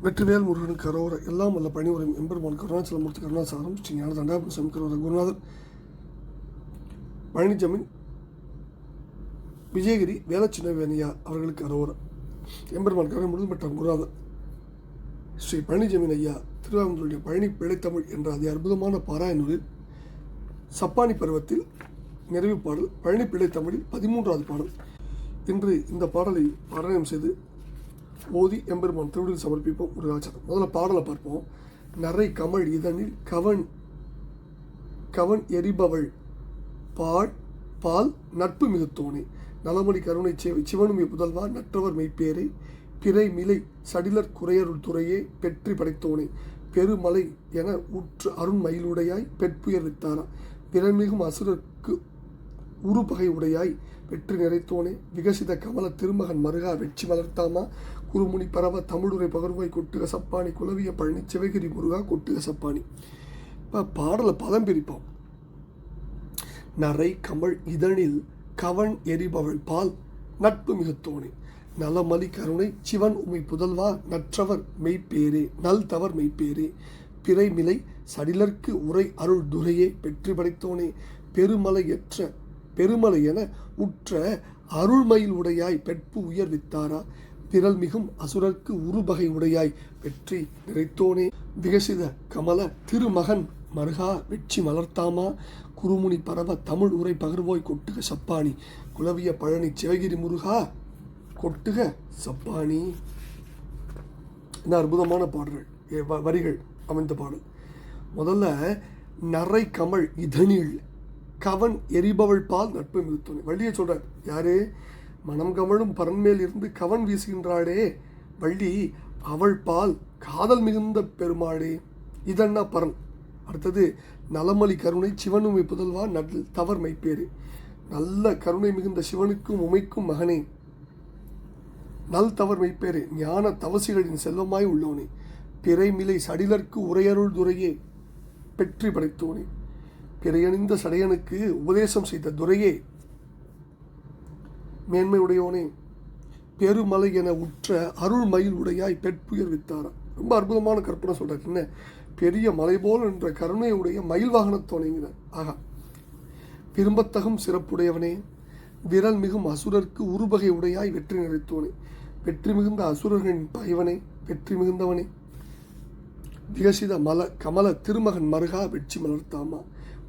வெற்றிவேல் முருகனுக்கு கரோர எல்லாம் வல்ல பணிவுரையும் எம்பெருமான் கருணாச்சலமூர்த்தி கருணாசாரம் ஸ்ரீ ஞான தண்டாபுரம் சமக்கரோர குருநாதர் பழனிஜமீன் விஜயகிரி வேலச்சின்னவேணியா அவர்களுக்கு கரோர எம்பெருமான் கருணை முழுதும் பெற்ற குருநாதர் ஸ்ரீ பழனிஜமீன் ஐயா திருவாரூருடைய பழனி பிழைத்தமிழ் என்ற அதி அற்புதமான பாராயணூரில் சப்பானி பருவத்தில் நிறைவு பாடல் பழனி பிழைத்தமிழில் 13வது பாடல். இன்று இந்த பாடலை பாராயணம் செய்து ஓதி எம்பெருமான் திருவிழில் சமர்ப்பிப்போம். ஒரு ஆச்சாரம். முதல்ல பாடலை பார்ப்போம். நரை கமழ் இதனில் கவன் எரிபவள் பால் நட்பு மிகுத்தோனே நலமணி கருணை சேவை சிவனும் புதல்வா நற்றவர் மெய்ப்பேரை பிறை மிலை சடிலர் குறையருள் துறையே பெற்றி படைத்தோனே பெருமலை என உற்று அருண்மயிலுடையாய் பெட்புயர் வித்தாரா பிறமிகும் அசுரர்க்கு உருபகை உடையாய் வெற்றி நிறைத்தோனே விகசித கமல திருமகன் மருகா வெற்றி வளர்த்தாமா குருமுனி பரவ தமிழுரை பகர்வாய் கொட்டுக சப்பானி குலவிய பழனி சிவகிரி முருகா கொட்டுக சப்பானி. இப்போ பாடலை பதம் பிரிப்போம். நரை கமழ் இதழில் கவன் எரிபவள் பால் நட்பு மிகுத்தோனே நலமலி கருணை சிவன் உமை புதல்வா நற்றவர் மெய்ப்பேரே நல் தவர் மெய்ப்பேரே பிறைமிலை சடிலர்க்கு உரை அருள் துரையே பெற்றி படைத்தோனே பெருமலை என உற்ற அருள்மயில் உடையாய் பெட்பு உயர் வித்தாரா பிறல் மிகும் அசுரர்க்கு உருபகை உடையாய் வெற்றி நிறைத்தோனே விகசித கமல திருமகன் மருகா வெற்றி மலர்த்தாமா குருமுனி பரவ தமிழ் உரை பகர்வோய் கொட்டுக சப்பானி குலவிய பழனி சிவகிரி முருகா கொட்டுக சப்பானி. என்ன அற்புதமான பாடல்கள் வரிகள் அமைந்த பாடல். முதல்ல நரை கமழ் இதனில் கவன் எரிபவள் பால் நட்பு மிகுத்தோனே வள்ளியை சொல்றார். யாரு? மனம் கமழும் பரன்மேல் இருந்து கவன் வீசுகின்றாளே வள்ளி, அவள் பால் காதல் மிகுந்த பெருமாளே இதன்னா பரன். அடுத்தது நலமலி கருணை சிவனுமை புதல்வா நல் தவர் மைப்பேரு நல்ல கருணை மிகுந்த சிவனுக்கும் உமைக்கும் மகனே நல் தவர் மெய்ப்பேரே ஞான தவசிகளின் செல்வமாய் உள்ளோனே பிறைமிலை சடிலர்க்கு உரையருள் துரையே பெற்றி படைத்தோனே பிறையணிந்த சடையனுக்கு உபதேசம் செய்த துரையே மேன்மை உடையோனே பெருமலை என உற்ற அருள்மயில் உடையாய் பெட்புயர் வித்தாரா. ரொம்ப அற்புதமான கற்பனை சொல்றாரு. என்ன பெரிய மலை போல் என்ற கருணையுடைய மயில் வாகனத்தோனைங்கிறார். ஆகா, விரும்பத்தகும் சிறப்புடையவனே விரல் மிகும் அசுரர்க்கு உருபகை உடையாய் வெற்றி நிறைத்தோனே வெற்றி மிகுந்த அசுரர்களின் பகைவனே வெற்றி மிகுந்தவனே விகசித கமல திருமகன் மருகா வெற்றி மலர்த்தாமா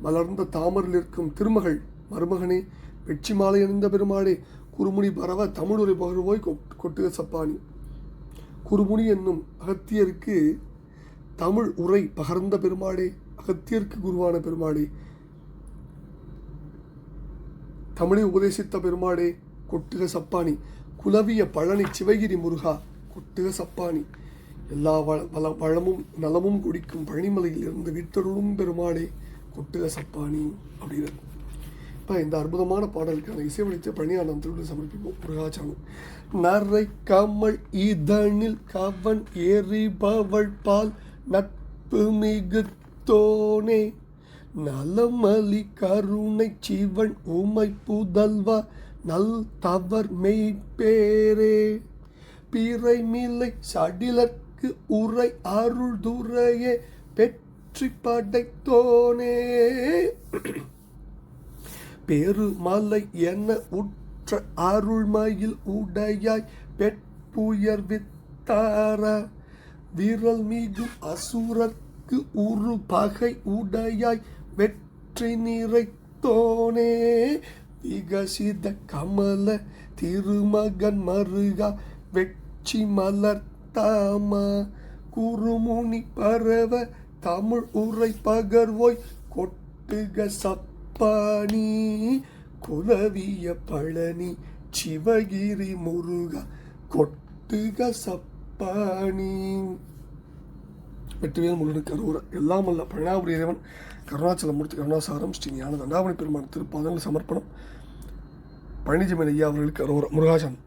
மலர்ந்த தாமரில் இருக்கும் திருமகள் மருமகனே வெற்றி மாலை அணிந்த பெருமாளே குருமுனி பரவ தமிழுரை பகர்வோய் கொட்டுக சப்பானி. குருமுனி என்னும் அகத்தியருக்கு தமிழ் உரை பகர்ந்த பெருமாளே அகத்தியருக்கு குருவான பெருமாளே தமிழை உபதேசித்த பெருமாளே கொட்டுக சப்பானி குலவிய பழனி சிவகிரி முருகா கொட்டுக சப்பானி. எல்லா வளமும் நலமும் குடிக்கும் பழனிமலையில் இருந்து வித்தருளும் பெருமாளே கொட்டுக சப்பானி அப்படிங்கிறது. இப்போ இந்த அற்புதமான பாடலுக்கான இசைவளித்த பழனியாண்டம் திருவிழா சமர்ப்பிப்போம். முருகாச்சாரம். நரை கமல் இதனில் கவன் எரிபவள் பால் நட்பு மிகுத்தோனே நலமலி கருணை சிவன் உமை புதல்வா நல் தவர் மெய்ப்பேரே பிறைமிலை சடிலர்க்கு உரை அருள் துரையே பெற்றி படைத்தோனே பெருமலை என உற்ற அருள்மயில் உடையாய் பெட்புயர் வித்தாரா விரல் மிகும் அசுரர்க்கு உரு பகை உடையாய் வெற்றி நிறைத்தோனே விகசித கமல திருமகன் மருகா வெற்றி மலர்த்தாமா குருமுனி பரவ தமிழ் உரை பகர்வோய் கொட்டுக சப்பானி குலவிய பழனி சிவகிரி முருகா கொட்டுக சப்பானி. வெற்றிவேல் முருகனுக்கு கரோர எல்லாம் அல்ல பழனாபுரி இறைவன் கருணாச்சலமூர்த்தி கருணாசாரம் ஸ்ரீ ஞான தண்டாபுரி பெருமான் திருப்பாதங்கள் சமர்ப்பணம். பழனிஜமீன் ஐயா அவர்களுக்கு கரோர முருகாசனம்.